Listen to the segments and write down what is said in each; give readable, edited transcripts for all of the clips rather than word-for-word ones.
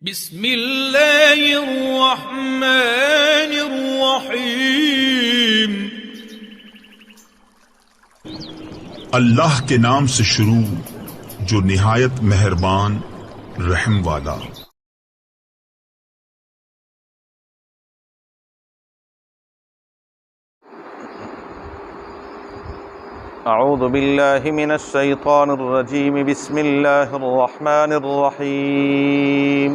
بسم اللہ الرحمن الرحیم۔ اللہ کے نام سے شروع جو نہایت مہربان رحم والا۔ اعوذ باللہ من الشیطان الرجیم، بسم اللہ الرحمن الرحیم۔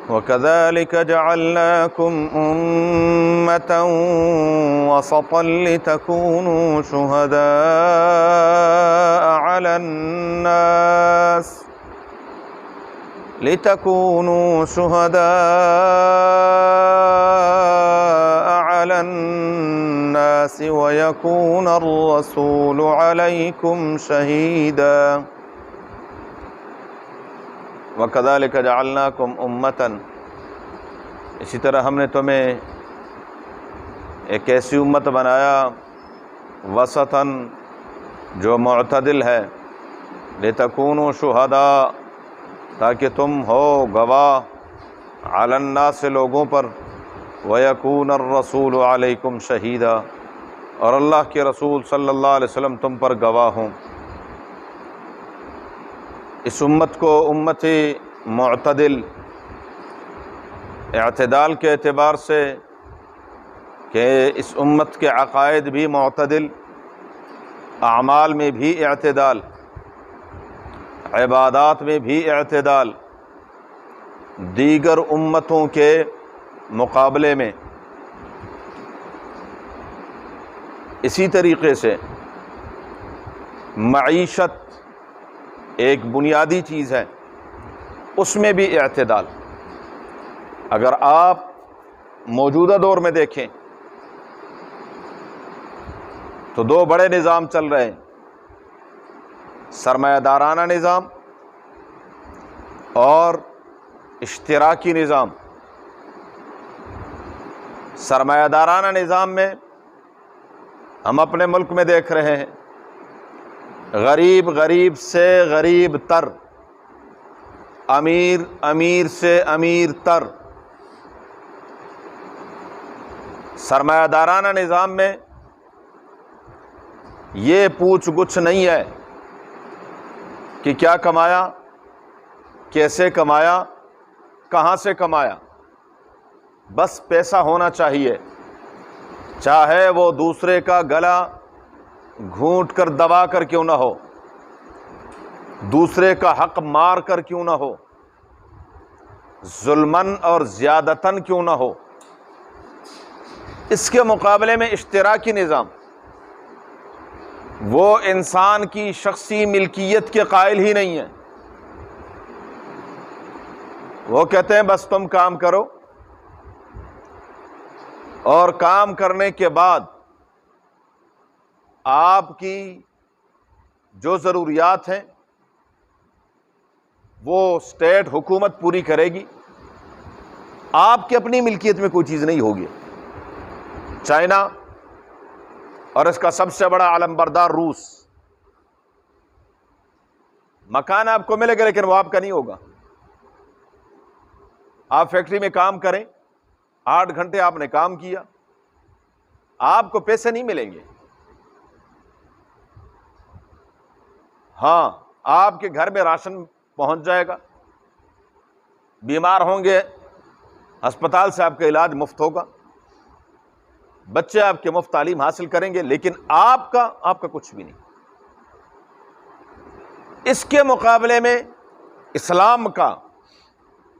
وَكَذَلِكَ جَعَلْنَاكُمْ أُمَّةً وَسَطًا لِتَكُونُوا شُهَدَاءَ عَلَى النَّاسِ وَيَكُونَ الرَّسُولُ عَلَيْكُمْ شَهِيدًا۔ وَكَذَلِكَ جَعَلْنَاكُمْ أُمَّةً، اسی طرح ہم نے تمہیں ایک ایسی امت بنایا، وسطاً، جو معتدل ہے، لِتَكُونُوا شُهَدَاء، تاکہ تم ہو گواہ، عَلَى النَّاسِ، لوگوں پر، وَيَكُونَ الرَّسُولُ عَلَيْكُمْ شَهِيدًا، اور اللہ کے رسول صلی اللہ علیہ وسلم تم پر گواہ ہوں۔ اس امت کو امت معتدل، اعتدال کے اعتبار سے کہ اس امت کے عقائد بھی معتدل، اعمال میں بھی اعتدال، عبادات میں بھی اعتدال، دیگر امتوں کے مقابلے میں۔ اسی طریقے سے معیشت ایک بنیادی چیز ہے، اس میں بھی اعتدال۔ اگر آپ موجودہ دور میں دیکھیں تو دو بڑے نظام چل رہے ہیں، سرمایہ دارانہ نظام اور اشتراکی نظام۔ سرمایہ دارانہ نظام میں ہم اپنے ملک میں دیکھ رہے ہیں، غریب غریب سے غریب تر، امیر امیر سے امیر تر۔ سرمایہ دارانہ نظام میں یہ پوچھ گچھ نہیں ہے کہ کیا کمایا، کیسے کمایا، کہاں سے کمایا، بس پیسہ ہونا چاہیے، چاہے وہ دوسرے کا گلا گھونٹ کر دبا کر کیوں نہ ہو، دوسرے کا حق مار کر کیوں نہ ہو، ظلماً اور زیادتاً کیوں نہ ہو۔ اس کے مقابلے میں اشتراکی نظام، وہ انسان کی شخصی ملکیت کے قائل ہی نہیں ہے۔ وہ کہتے ہیں بس تم کام کرو، اور کام کرنے کے بعد آپ کی جو ضروریات ہیں وہ اسٹیٹ حکومت پوری کرے گی، آپ کی اپنی ملکیت میں کوئی چیز نہیں ہوگی۔ چائنا اور اس کا سب سے بڑا علم بردار روس، مکان آپ کو ملے گا لیکن وہ آپ کا نہیں ہوگا۔ آپ فیکٹری میں کام کریں، 8 گھنٹے آپ نے کام کیا، آپ کو پیسے نہیں ملیں گے۔ ہاں، آپ کے گھر میں راشن پہنچ جائے گا، بیمار ہوں گے ہسپتال سے آپ کا علاج مفت ہوگا، بچے آپ کے مفت تعلیم حاصل کریں گے، لیکن آپ کا کچھ بھی نہیں۔ اس کے مقابلے میں اسلام کا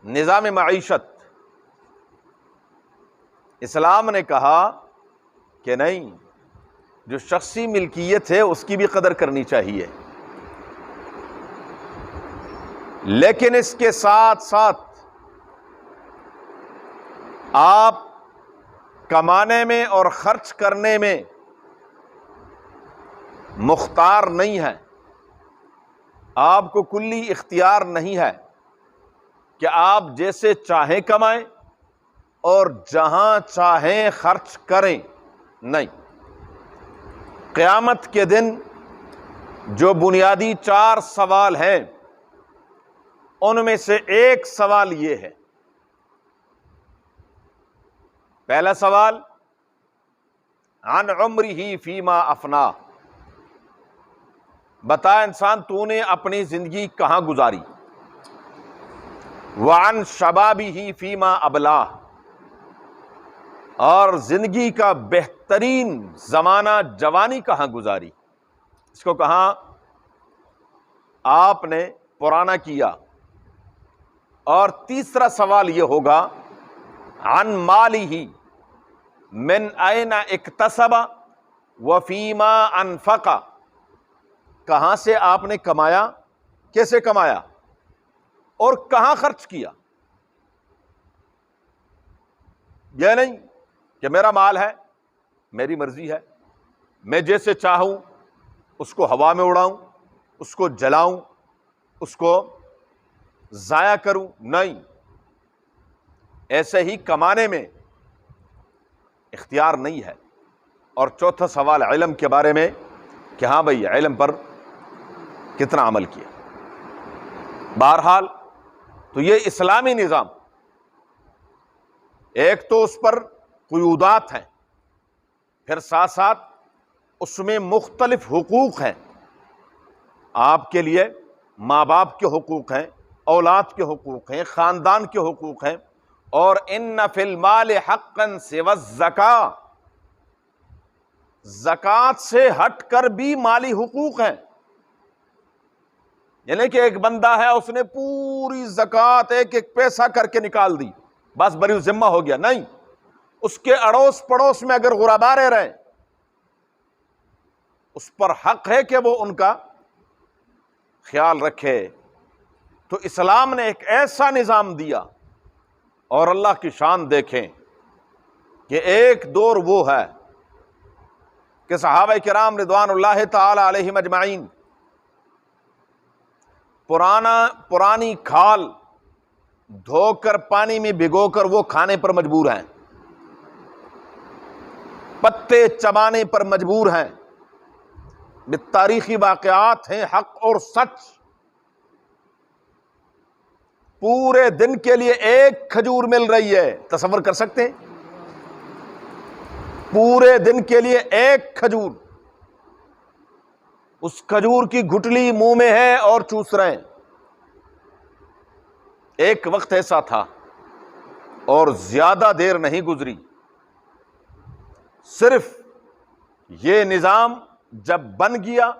نظام معیشت، اسلام نے کہا کہ نہیں، جو شخصی ملکیت ہے اس کی بھی قدر کرنی چاہیے، لیکن اس کے ساتھ ساتھ آپ کمانے میں اور خرچ کرنے میں مختار نہیں ہیں، آپ کو کلی اختیار نہیں ہے کہ آپ جیسے چاہیں کمائیں اور جہاں چاہیں خرچ کریں، نہیں۔ قیامت کے دن جو بنیادی 4 سوال ہیں ان میں سے ایک سوال یہ ہے، پہلا سوال عن عمرہ فیما افنا، بتا انسان تو نے اپنی زندگی کہاں گزاری، وعن شبابہ فیما ابلا، اور زندگی کا بہترین زمانہ جوانی کہاں گزاری، اس کو کہاں آپ نے پرانا کیا۔ اور تیسرا سوال یہ ہوگا عن مالہ من این اکتسب وفیما انفق، کہاں سے آپ نے کمایا، کیسے کمایا اور کہاں خرچ کیا۔ یہ نہیں کہ میرا مال ہے، میری مرضی ہے، میں جیسے چاہوں اس کو ہوا میں اڑاؤں، اس کو جلاؤں، اس کو ضائع کروں، نہیں، ایسے ہی کمانے میں اختیار نہیں ہے۔ اور چوتھا سوال علم کے بارے میں کہ ہاں بھائی علم پر کتنا عمل کیا۔ بہرحال تو یہ اسلامی نظام، ایک تو اس پر قیودات ہیں، پھر ساتھ ساتھ اس میں مختلف حقوق ہیں، آپ کے لیے ماں باپ کے حقوق ہیں، اولاد کے حقوق ہیں، خاندان کے حقوق ہیں، اور ان فی المال حقا سوی الزکاۃ، زکوٰۃ سے ہٹ کر بھی مالی حقوق ہیں۔ یعنی کہ ایک بندہ ہے، اس نے پوری زکوٰۃ ایک ایک پیسہ کر کے نکال دی، بس بری ذمہ ہو گیا، نہیں، اس کے اڑوس پڑوس میں اگر غربا رہ رہے، اس پر حق ہے کہ وہ ان کا خیال رکھے۔ تو اسلام نے ایک ایسا نظام دیا، اور اللہ کی شان دیکھیں کہ ایک دور وہ ہے کہ صحابہ کرام رضوان اللہ تعالی علیہم اجمعین پرانی کھال دھو کر پانی میں بھگو کر وہ کھانے پر مجبور ہیں، پتے چبانے پر مجبور ہیں، تاریخی واقعات ہیں، حق اور سچ۔ پورے دن کے لیے ایک کھجور مل رہی ہے، تصور کر سکتے ہیں؟ پورے دن کے لیے ایک کھجور، اس کھجور کی گٹلی منہ میں ہے اور چوس رہے ہیں۔ ایک وقت ایسا تھا، اور زیادہ دیر نہیں گزری، صرف یہ نظام جب بن گیا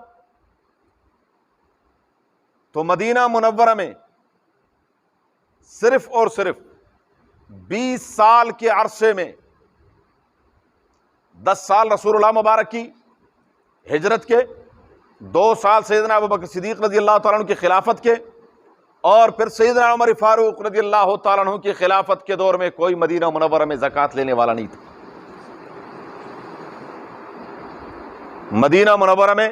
تو مدینہ منورہ میں صرف اور صرف 20 سال کے عرصے میں 10 سال رسول اللہ مبارک کی ہجرت کے، 2 سال سیدنا ابوبکر صدیق رضی اللہ تعالیٰ عنہ کی خلافت کے، اور پھر سیدنا عمر فاروق رضی اللہ تعالیٰ عنہ کی خلافت کے دور میں کوئی مدینہ منورہ میں زکوٰۃ لینے والا نہیں تھا۔ مدینہ منورہ میں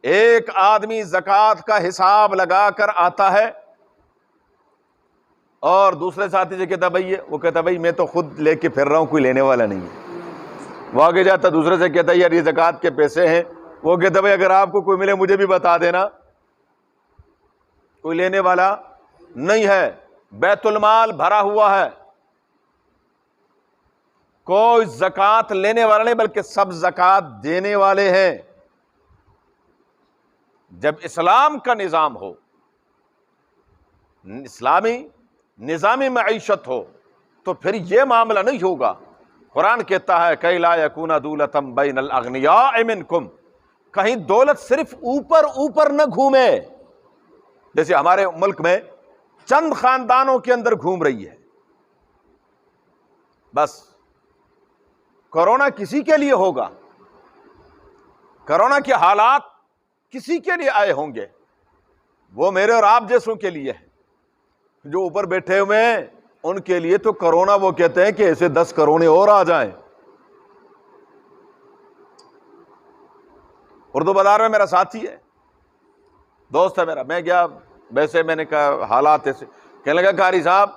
ایک آدمی زکوٰۃ کا حساب لگا کر آتا ہے، اور دوسرے ساتھی سے کہتا بھائی، وہ کہتا بھائی میں تو خود لے کے پھر رہا ہوں، کوئی لینے والا نہیں ہے۔ وہ آگے جاتا دوسرے سے کہتا یار یہ زکوٰۃ کے پیسے ہیں، وہ کہتا بھائی اگر آپ کو کوئی ملے مجھے بھی بتا دینا، کوئی لینے والا نہیں ہے، بیت المال بھرا ہوا ہے، کوئی زکوٰۃ لینے والا نہیں، بلکہ سب زکوٰۃ دینے والے ہیں۔ جب اسلام کا نظام ہو، اسلامی نظامی معیشت ہو، تو پھر یہ معاملہ نہیں ہوگا۔ قرآن کہتا ہے کَإِ لَا يَكُونَ دُولَةً بَيْنَ الْأَغْنِيَاءِ مِنْكُمْ، کہیں دولت صرف اوپر نہ گھومے، جیسے ہمارے ملک میں چند خاندانوں کے اندر گھوم رہی ہے۔ بس کورونا کسی کے لیے ہوگا، کورونا کے حالات کسی کے لیے آئے ہوں گے، وہ میرے اور آپ جیسوں کے لیے ہے، جو اوپر بیٹھے ہوئے ہیں ان کے لیے تو کرونا وہ کہتے ہیں کہ ایسے 10 کرونے اور آ جائیں۔ اردو بازار میں میرا ساتھی ہے، دوست ہے میرا، میں گیا، ویسے میں نے کہا حالات ایسے، کہنے لگا قاری صاحب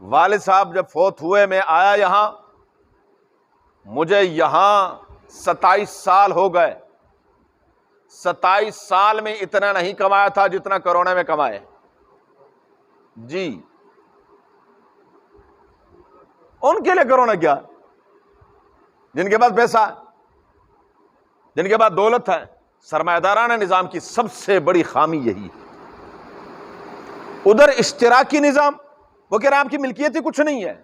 والد صاحب جب فوت ہوئے میں آیا یہاں، مجھے یہاں 27 سال ہو گئے، 27 سال میں اتنا نہیں کمایا تھا جتنا کرونا میں کمائے۔ جی ان کے لیے کرونا کیا؟ جن کے پاس پیسہ ہے، جن کے پاس دولت ہے. سرمایہ دارانہ نظام کی سب سے بڑی خامی یہی ہے. ادھر اشتراکی نظام، وہ کہہ رہا آپ کی ملکیت ہی کچھ نہیں ہے،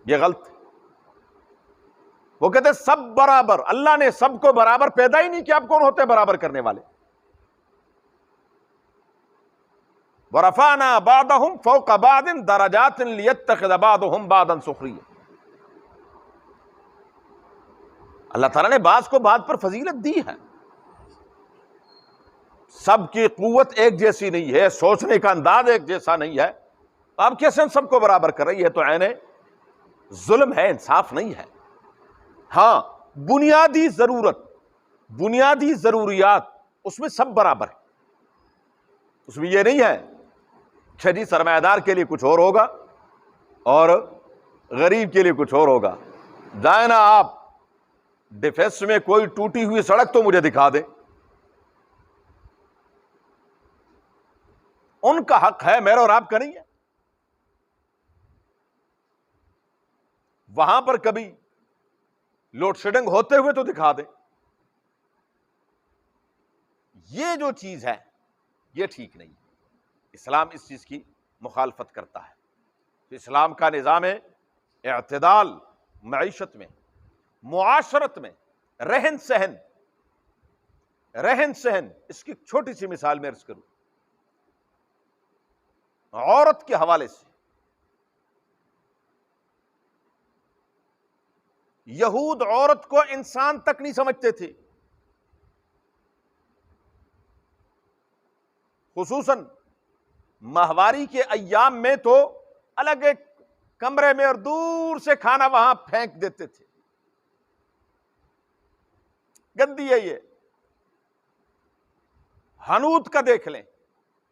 یہ غلط. وہ کہتے ہیں سب برابر، اللہ نے سب کو برابر پیدا ہی نہیں کیا، آپ کون ہوتے ہیں برابر کرنے والے؟ وَرَفَعْنَا بَعْضَهُمْ فَوْقَ بَعْضٍ دَرَجَاتٍ لِيَتَّخِذَ بَعْضُهُمْ بَعْضًا سُخْرِيًّا. اللہ تعالیٰ نے بعض کو بعض پر فضیلت دی ہے. سب کی قوت ایک جیسی نہیں ہے، سوچنے کا انداز ایک جیسا نہیں ہے. آپ کیسے سب کو برابر کر رہی ہے؟ تو عین ظلم ہے، انصاف نہیں ہے. ہاں بنیادی ضرورت، بنیادی ضروریات اس میں سب برابر ہے. اس میں یہ نہیں ہے کہ جی سرمایہ دار کے لیے کچھ اور ہوگا اور غریب کے لیے کچھ اور ہوگا. جائیں نا آپ ڈیفینس میں کوئی ٹوٹی ہوئی سڑک تو مجھے دکھا دیں. ان کا حق ہے، میرا اور آپ کا نہیں ہے. وہاں پر کبھی لوڈ شیڈنگ ہوتے ہوئے تو دکھا دیں. یہ جو چیز ہے یہ ٹھیک نہیں. اسلام اس چیز کی مخالفت کرتا ہے. تو اسلام کا نظام اعتدال معیشت میں، معاشرت میں، رہن سہن. اس کی چھوٹی سی مثال میں عرض کروں عورت کے حوالے سے. یہود عورت کو انسان تک نہیں سمجھتے تھے، خصوصاً ماہواری کے ایام میں تو الگ ایک کمرے میں اور دور سے کھانا وہاں پھینک دیتے تھے. گندی ہے یہ. ہنود کا دیکھ لیں،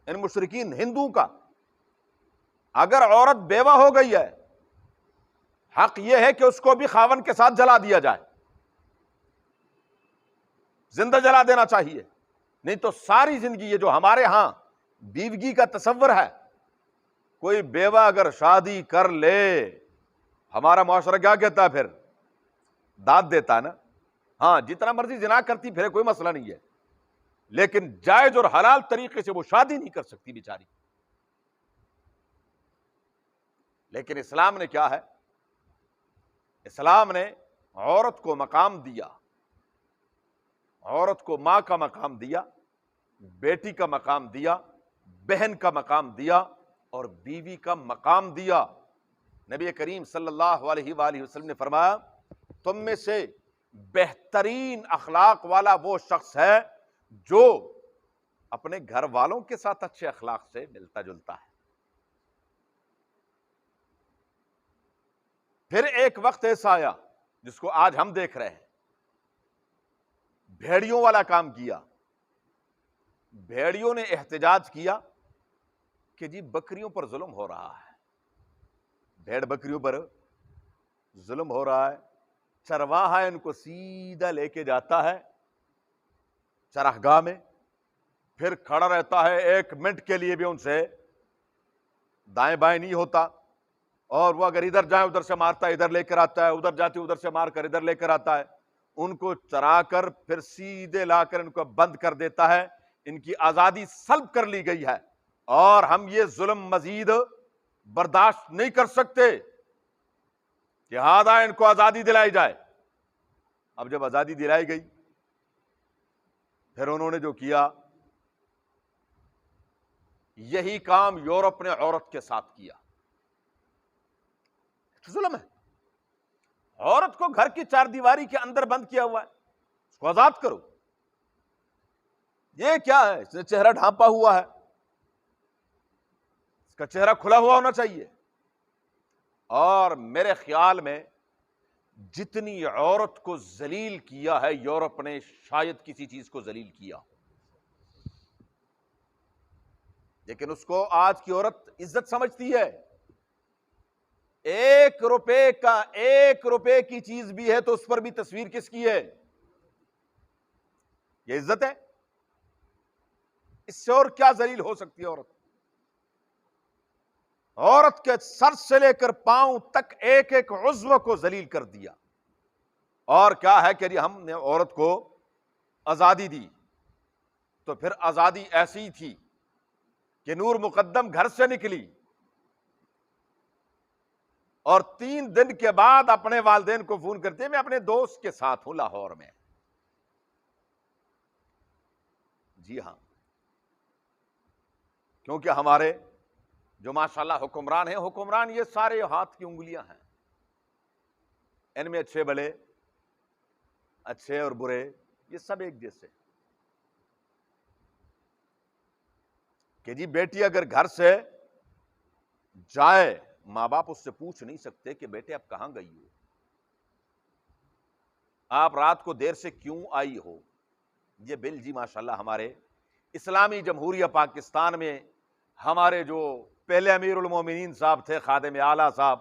ان مشرکین ہندو کا. اگر عورت بیوہ ہو گئی ہے، حق یہ ہے کہ اس کو بھی خاوند کے ساتھ جلا دیا جائے، زندہ جلا دینا چاہیے. نہیں تو ساری زندگی، یہ جو ہمارے ہاں بیوگی کا تصور ہے، کوئی بیوہ اگر شادی کر لے، ہمارا معاشرہ کیا کہتا ہے؟ پھر داد دیتا ہے نا. ہاں جتنا مرضی زنا کرتی پھر کوئی مسئلہ نہیں ہے، لیکن جائز اور حلال طریقے سے وہ شادی نہیں کر سکتی بیچاری. لیکن اسلام نے کیا ہے؟ اسلام نے عورت کو مقام دیا، عورت کو ماں کا مقام دیا، بیٹی کا مقام دیا، بہن کا مقام دیا اور بیوی کا مقام دیا. نبی کریم صلی اللہ علیہ وآلہ وسلم نے فرمایا تم میں سے بہترین اخلاق والا وہ شخص ہے جو اپنے گھر والوں کے ساتھ اچھے اخلاق سے ملتا جلتا ہے. پھر ایک وقت ایسا آیا جس کو آج ہم دیکھ رہے ہیں، بھیڑیوں والا کام کیا. بھیڑیوں نے احتجاج کیا کہ جی بکریوں پر ظلم ہو رہا ہے، بھیڑ بکریوں پر ظلم ہو رہا ہے. چرواہا ان کو سیدھا لے کے جاتا ہے چراگاہ میں، پھر کھڑا رہتا ہے، 1 منٹ کے لیے بھی ان سے دائیں بائیں نہیں ہوتا. اور وہ اگر ادھر جائیں ادھر سے مارتا ہے، ادھر لے کر آتا ہے، ادھر جاتے ادھر سے مار کر ادھر لے کر آتا ہے. ان کو چرا کر پھر سیدھے لا کر ان کو بند کر دیتا ہے. ان کی آزادی سلب کر لی گئی ہے اور ہم یہ ظلم مزید برداشت نہیں کر سکتے، لہذا ان کو آزادی دلائی جائے. اب جب آزادی دلائی گئی پھر انہوں نے جو کیا، یہی کام یورپ نے عورت کے ساتھ کیا. ظلم ہے. عورت کو گھر کی 4 دیواری کے اندر بند کیا ہوا ہے، اس کو آزاد کرو. یہ کیا ہے؟ اس نے چہرہ ڈھانپا ہوا ہے، اس کا چہرہ کھلا ہوا ہونا چاہیے. اور میرے خیال میں جتنی عورت کو ذلیل کیا ہے یورپ نے، شاید کسی چیز کو ذلیل کیا ہو. لیکن اس کو آج کی عورت عزت سمجھتی ہے. 1 روپے کی چیز بھی ہے تو اس پر بھی تصویر کس کی ہے؟ یہ عزت ہے؟ اس سے اور کیا ذلیل ہو سکتی ہے عورت؟ عورت کے سر سے لے کر پاؤں تک ایک ایک عضو کو ذلیل کر دیا. اور کیا ہے کہ ہم نے عورت کو آزادی دی تو پھر آزادی ایسی تھی کہ نور مقدم گھر سے نکلی اور 3 دن کے بعد اپنے والدین کو فون کرتے ہیں میں اپنے دوست کے ساتھ ہوں لاہور میں. جی ہاں، کیونکہ ہمارے جو ماشاءاللہ حکمران ہیں، حکمران یہ سارے ہاتھ کی انگلیاں ہیں، ان میں اچھے بڑے، اچھے اور برے یہ سب ایک جیسے. کہ جی بیٹی اگر گھر سے جائے، ماں باپ اس سے پوچھ نہیں سکتے کہ بیٹے آپ کہاں گئی ہو، آپ رات کو دیر سے کیوں آئی ہو. یہ بل جی ماشاءاللہ ہمارے اسلامی جمہوریہ پاکستان میں ہمارے جو پہلے امیر المومنین صاحب تھے، خادم اعلیٰ صاحب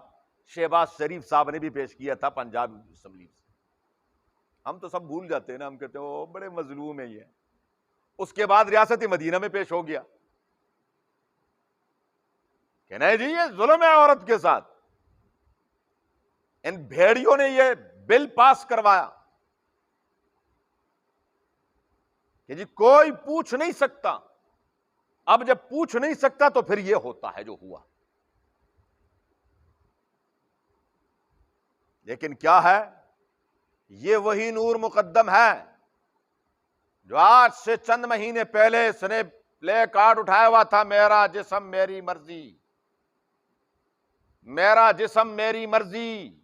شہباز شریف صاحب نے بھی پیش کیا تھا پنجاب اسمبلی سے. ہم تو سب بھول جاتے ہیں نا، ہم کہتے ہیں وہ بڑے مظلوم ہیں یہ. اس کے بعد ریاست مدینہ میں پیش ہو گیا کہ نہیں جی یہ ظلم ہے عورت کے ساتھ. ان بھیڑیوں نے یہ بل پاس کروایا کہ جی کوئی پوچھ نہیں سکتا. اب جب پوچھ نہیں سکتا تو پھر یہ ہوتا ہے جو ہوا. لیکن کیا ہے، یہ وہی نور مقدم ہے جو آج سے چند مہینے پہلے اس نے پلے کارڈ اٹھایا ہوا تھا، میرا جسم میری مرضی، میرا جسم میری مرضی.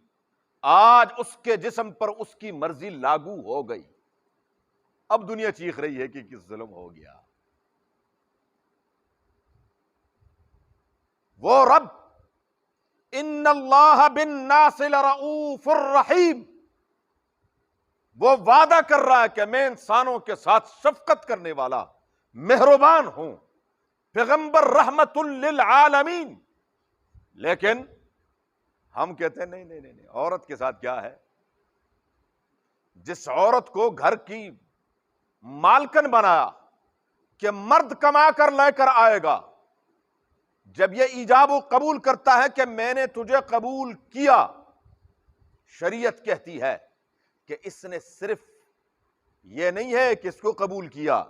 آج اس کے جسم پر اس کی مرضی لاگو ہو گئی. اب دنیا چیخ رہی ہے کہ کس ظلم ہو گیا. وہ رب ان اللہ بالناس لرؤوف الرحیم، وہ وعدہ کر رہا ہے کہ میں انسانوں کے ساتھ شفقت کرنے والا مہربان ہوں، پیغمبر رحمت للعالمین. لیکن ہم کہتے ہیں نہیں نہیں نہیں، عورت کے ساتھ کیا ہے. جس عورت کو گھر کی مالکن بنایا کہ مرد کما کر لے کر آئے گا، جب یہ ایجاب و قبول کرتا ہے کہ میں نے تجھے قبول کیا، شریعت کہتی ہے کہ اس نے صرف یہ نہیں ہے کہ اس کو قبول کیا،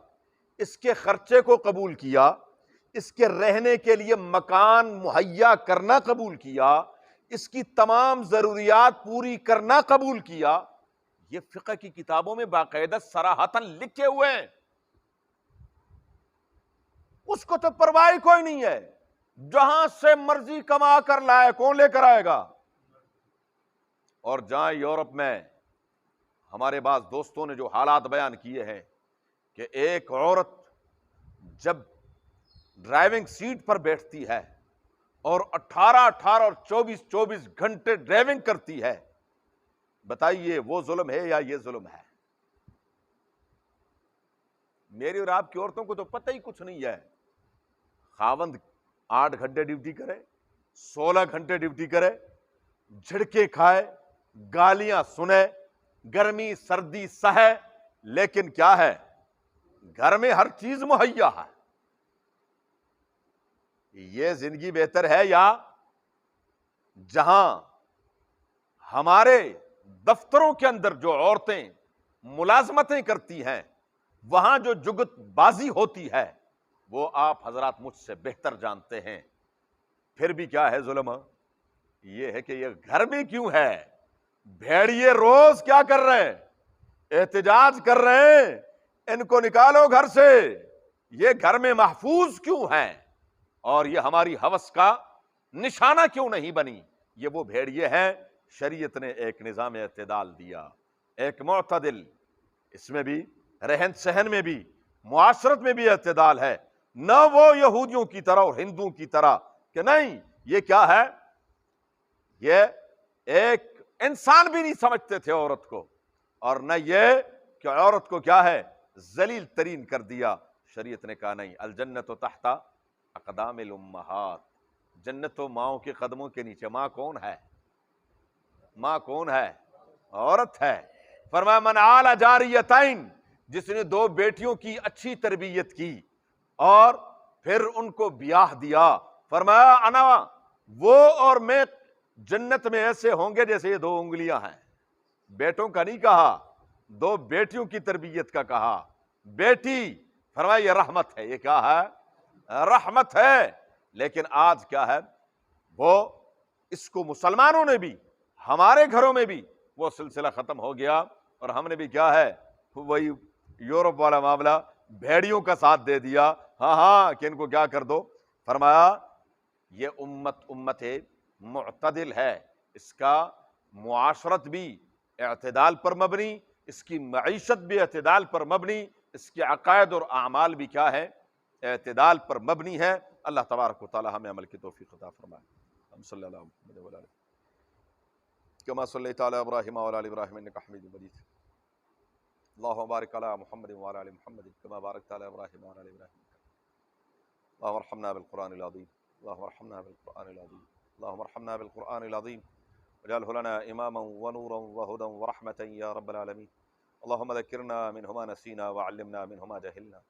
اس کے خرچے کو قبول کیا، اس کے رہنے کے لیے مکان مہیا کرنا قبول کیا، اس کی تمام ضروریات پوری کرنا قبول کیا. یہ فقہ کی کتابوں میں باقاعدہ صراحتاً لکھے ہوئے ہیں. اس کو تو پرواہ کوئی نہیں ہے، جہاں سے مرضی کما کر لائے کون لے کر آئے گا. اور جہاں یورپ میں ہمارے بعض دوستوں نے جو حالات بیان کیے ہیں کہ ایک عورت جب ڈرائیونگ سیٹ پر بیٹھتی ہے اور 18 اور 24 گھنٹے ڈرائیونگ کرتی ہے، بتائیے وہ ظلم ہے یا یہ ظلم ہے؟ میری اور آپ کی عورتوں کو تو پتہ ہی کچھ نہیں ہے. خاوند 8 گھنٹے ڈیوٹی کرے، 16 گھنٹے ڈیوٹی کرے، جھڑکے کھائے، گالیاں سنے، گرمی سردی سہے، لیکن کیا ہے، گھر میں ہر چیز مہیا ہے. یہ زندگی بہتر ہے یا جہاں ہمارے دفتروں کے اندر جو عورتیں ملازمتیں کرتی ہیں، وہاں جو جگت بازی ہوتی ہے، وہ آپ حضرات مجھ سے بہتر جانتے ہیں. پھر بھی کیا ہے ظلم؟ یہ ہے کہ یہ گھر میں کیوں ہے. بھیڑیے روز کیا کر رہے ہیں؟ احتجاج کر رہے ہیں، ان کو نکالو گھر سے. یہ گھر میں محفوظ کیوں ہیں اور یہ ہماری ہوس کا نشانہ کیوں نہیں بنی؟ یہ وہ بھیڑیے ہیں. شریعت نے ایک نظام اعتدال دیا، ایک معتدل، اس میں بھی رہن سہن میں بھی معاشرت میں بھی اعتدال ہے. نہ وہ یہودیوں کی طرح اور ہندوؤں کی طرح کہ نہیں یہ کیا ہے، یہ ایک انسان بھی نہیں سمجھتے تھے عورت کو، اور نہ یہ کہ عورت کو کیا ہے ذلیل ترین کر دیا. شریعت نے کہا نہیں، الجنت تحت اقدام الامہات، جنت تو ماؤں کے قدموں کے نیچے. ماں کون ہے؟ ماں کون ہے؟ عورت ہے. فرمایا من آل جاریتین، جس نے 2 بیٹیوں کی اچھی تربیت کی اور پھر ان کو بیاہ دیا. فرمایا انا وہ اور میں جنت میں ایسے ہوں گے جیسے یہ دو انگلیاں ہیں. بیٹوں کا نہیں کہا, دو بیٹیوں کی تربیت کا کہا. بیٹی فرمایا یہ رحمت ہے. یہ کیا ہے؟ رحمت ہے. لیکن آج کیا ہے, وہ اس کو مسلمانوں نے بھی, ہمارے گھروں میں بھی وہ سلسلہ ختم ہو گیا, اور ہم نے بھی کیا ہے وہی یورپ والا معاملہ, بھیڑیوں کا ساتھ دے دیا. ہاں کہ ان کو کیا کر دو. فرمایا یہ امت معتدل ہے, اس کا معاشرت بھی اعتدال پر مبنی, اس کی معیشت بھی اعتدال پر مبنی, اس کے عقائد اور اعمال بھی کیا ہے, اعتدال پر مبنی ہے. اللہ تبارک و تعالی ہمیں عمل کی توفیق عطا فرمائے. ہم صلی اللہ علیہ وسلم كما صليت على ابراهيم وعلى ال ابراهيم انك حميد مجيد. اللهم بارك على محمد وعلى ال محمد كما باركت على ابراهيم وعلى ال ابراهيم. اللهم ارحمنا بالقرآن العظيم, اللهم ارحمنا بالقرآن العظيم, اللهم ارحمنا بالقرآن العظيم واجعله لنا إماما ونورا وهدى ورحمة يا رب العالمين. اللهم ذكرنا منه ما نسينا وعلمنا منه ما جهلنا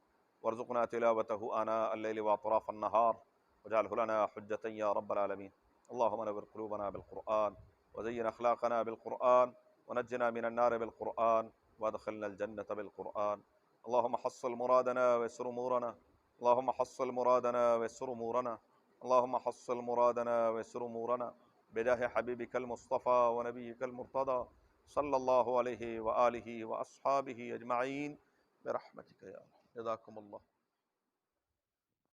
وارزقنا تلاوته آناء الليل وأطراف النهار واجعله لنا حجة يا رب العالمين. اللهم نور قلوبنا بالقرآن وزين أخلاقنا بالقرآن ونجنا من النار بالقرآن وادخلنا الجنة بالقرآن. اللهم حصل مرادنا ويسر أمورنا, اللهم حصل مرادنا ويسر أمورنا, اللهم حصل مرادنا ويسر أمورنا بجاه حبيبك المصطفى ونبيك المرتضى صلى الله عليه وآله وأصحابه أجمعين برحمتك يا الله. جزاكم الله.